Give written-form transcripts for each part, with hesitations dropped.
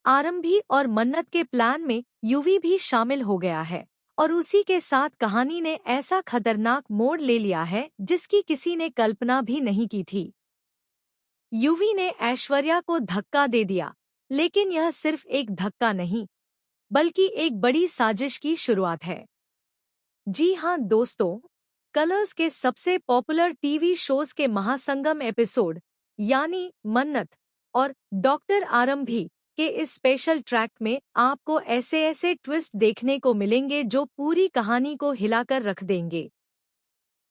आरंभी और मन्नत के प्लान में यूवी भी शामिल हो गया है और उसी के साथ कहानी ने ऐसा खतरनाक मोड़ ले लिया है जिसकी किसी ने कल्पना भी नहीं की थी। यूवी ने ऐश्वर्या को धक्का दे दिया, लेकिन यह सिर्फ एक धक्का नहीं, बल्कि एक बड़ी साजिश की शुरुआत है। जी हाँ दोस्तों, कलर्स के सबसे पॉपुलर टीवी शोज के महासंगम एपिसोड यानी मन्नत और डॉक्टर आरंभी के इस स्पेशल ट्रैक में आपको ऐसे ऐसे ट्विस्ट देखने को मिलेंगे जो पूरी कहानी को हिलाकर रख देंगे।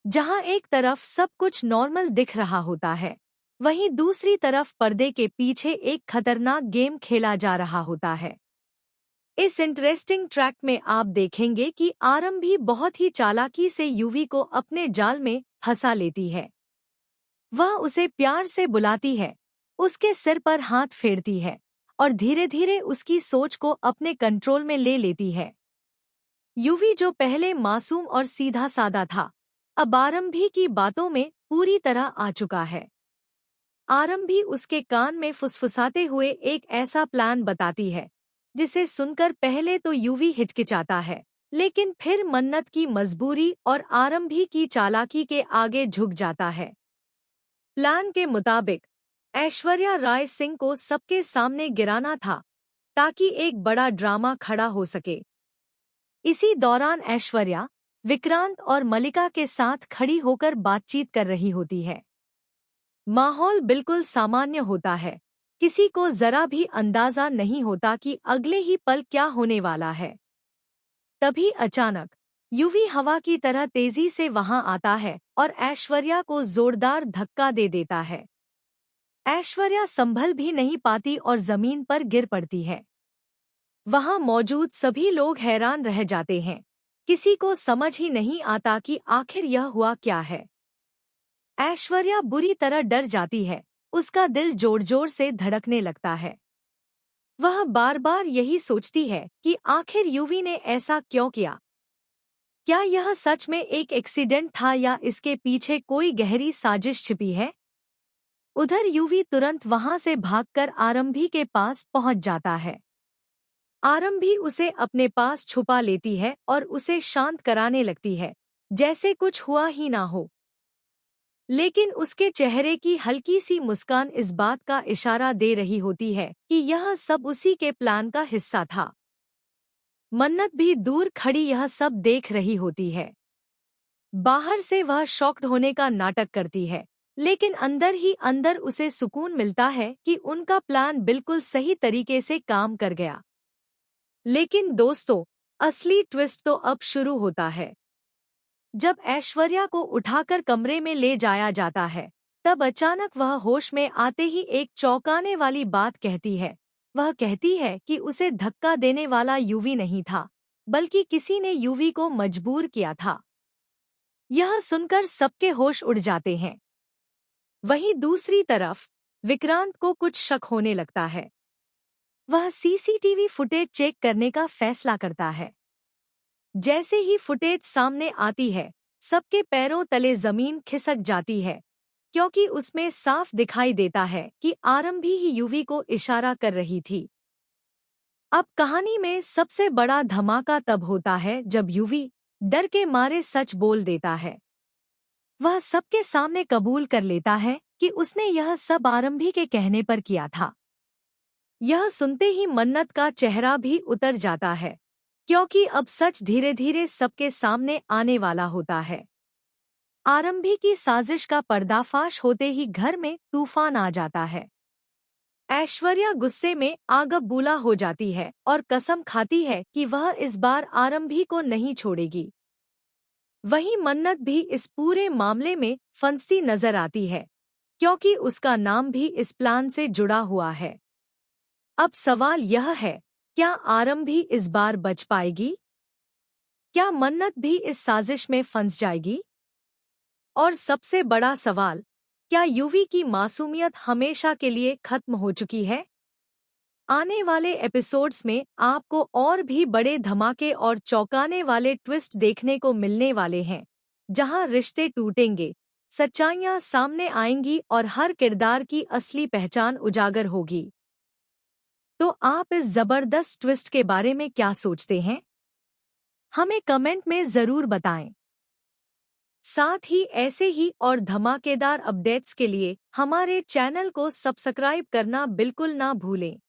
जहां एक तरफ सब कुछ नॉर्मल दिख रहा होता है, वहीं दूसरी तरफ पर्दे के पीछे एक खतरनाक गेम खेला जा रहा होता है। इस इंटरेस्टिंग ट्रैक में आप देखेंगे कि आरंभी बहुत ही चालाकी से यूवी को अपने जाल में फंसा लेती है। वह उसे प्यार से बुलाती है, उसके सिर पर हाथ फेरती है और धीरे धीरे उसकी सोच को अपने कंट्रोल में ले लेती है। यूवी जो पहले मासूम और सीधा सादा था, अब आरंभी की बातों में पूरी तरह आ चुका है। आरंभी उसके कान में फुसफुसाते हुए एक ऐसा प्लान बताती है जिसे सुनकर पहले तो यूवी हिचकिचाता है, लेकिन फिर मन्नत की मजबूरी और आरंभी की चालाकी के आगे झुक जाता है। प्लान के मुताबिक ऐश्वर्या राय सिंह को सबके सामने गिराना था ताकि एक बड़ा ड्रामा खड़ा हो सके। इसी दौरान ऐश्वर्या विक्रांत और मलिका के साथ खड़ी होकर बातचीत कर रही होती है। माहौल बिल्कुल सामान्य होता है, किसी को जरा भी अंदाजा नहीं होता कि अगले ही पल क्या होने वाला है। तभी अचानक यूवी हवा की तरह तेजी से वहां आता है और ऐश्वर्या को जोरदार धक्का दे देता है। ऐश्वर्या संभल भी नहीं पाती और जमीन पर गिर पड़ती है। वहां मौजूद सभी लोग हैरान रह जाते हैं, किसी को समझ ही नहीं आता कि आखिर यह हुआ क्या है। ऐश्वर्या बुरी तरह डर जाती है, उसका दिल जोर जोर से धड़कने लगता है। वह बार बार यही सोचती है कि आखिर यूवी ने ऐसा क्यों किया। क्या यह सच में एक एक्सीडेंट था या इसके पीछे कोई गहरी साजिश छिपी है? उधर यूवी तुरंत वहां से भागकर आरंभी के पास पहुंच जाता है। आरंभी उसे अपने पास छुपा लेती है और उसे शांत कराने लगती है, जैसे कुछ हुआ ही ना हो। लेकिन उसके चेहरे की हल्की सी मुस्कान इस बात का इशारा दे रही होती है कि यह सब उसी के प्लान का हिस्सा था। मन्नत भी दूर खड़ी यह सब देख रही होती है। बाहर से वह शॉक्ड होने का नाटक करती है, लेकिन अंदर ही अंदर उसे सुकून मिलता है कि उनका प्लान बिल्कुल सही तरीके से काम कर गया। लेकिन दोस्तों, असली ट्विस्ट तो अब शुरू होता है। जब ऐश्वर्या को उठाकर कमरे में ले जाया जाता है, तब अचानक वह होश में आते ही एक चौंकाने वाली बात कहती है। वह कहती है कि उसे धक्का देने वाला यूवी नहीं था, बल्कि किसी ने यूवी को मजबूर किया था। यह सुनकर सबके होश उड़ जाते हैं। वहीं दूसरी तरफ विक्रांत को कुछ शक होने लगता है। वह सीसीटीवी फुटेज चेक करने का फैसला करता है। जैसे ही फुटेज सामने आती है, सबके पैरों तले जमीन खिसक जाती है, क्योंकि उसमें साफ दिखाई देता है कि आरंभी ही यूवी को इशारा कर रही थी। अब कहानी में सबसे बड़ा धमाका तब होता है जब यूवी डर के मारे सच बोल देता है। वह सबके सामने कबूल कर लेता है कि उसने यह सब आरंभी के कहने पर किया था। यह सुनते ही मन्नत का चेहरा भी उतर जाता है, क्योंकि अब सच धीरे धीरे सबके सामने आने वाला होता है। आरंभी की साजिश का पर्दाफाश होते ही घर में तूफान आ जाता है। ऐश्वर्या गुस्से में आग बबूला हो जाती है और कसम खाती है कि वह इस बार आरंभी को नहीं छोड़ेगी। वहीं मन्नत भी इस पूरे मामले में फंसती नजर आती है, क्योंकि उसका नाम भी इस प्लान से जुड़ा हुआ है। अब सवाल यह है, क्या आरंभी इस बार बच पाएगी? क्या मन्नत भी इस साजिश में फंस जाएगी? और सबसे बड़ा सवाल, क्या यूवी की मासूमियत हमेशा के लिए खत्म हो चुकी है? आने वाले एपिसोड्स में आपको और भी बड़े धमाके और चौंकाने वाले ट्विस्ट देखने को मिलने वाले हैं, जहां रिश्ते टूटेंगे, सच्चाइयां सामने आएंगी और हर किरदार की असली पहचान उजागर होगी। तो आप इस जबरदस्त ट्विस्ट के बारे में क्या सोचते हैं? हमें कमेंट में जरूर बताएं। साथ ही ऐसे ही और धमाकेदार अपडेट्स के लिए हमारे चैनल को सब्सक्राइब करना बिल्कुल ना भूलें।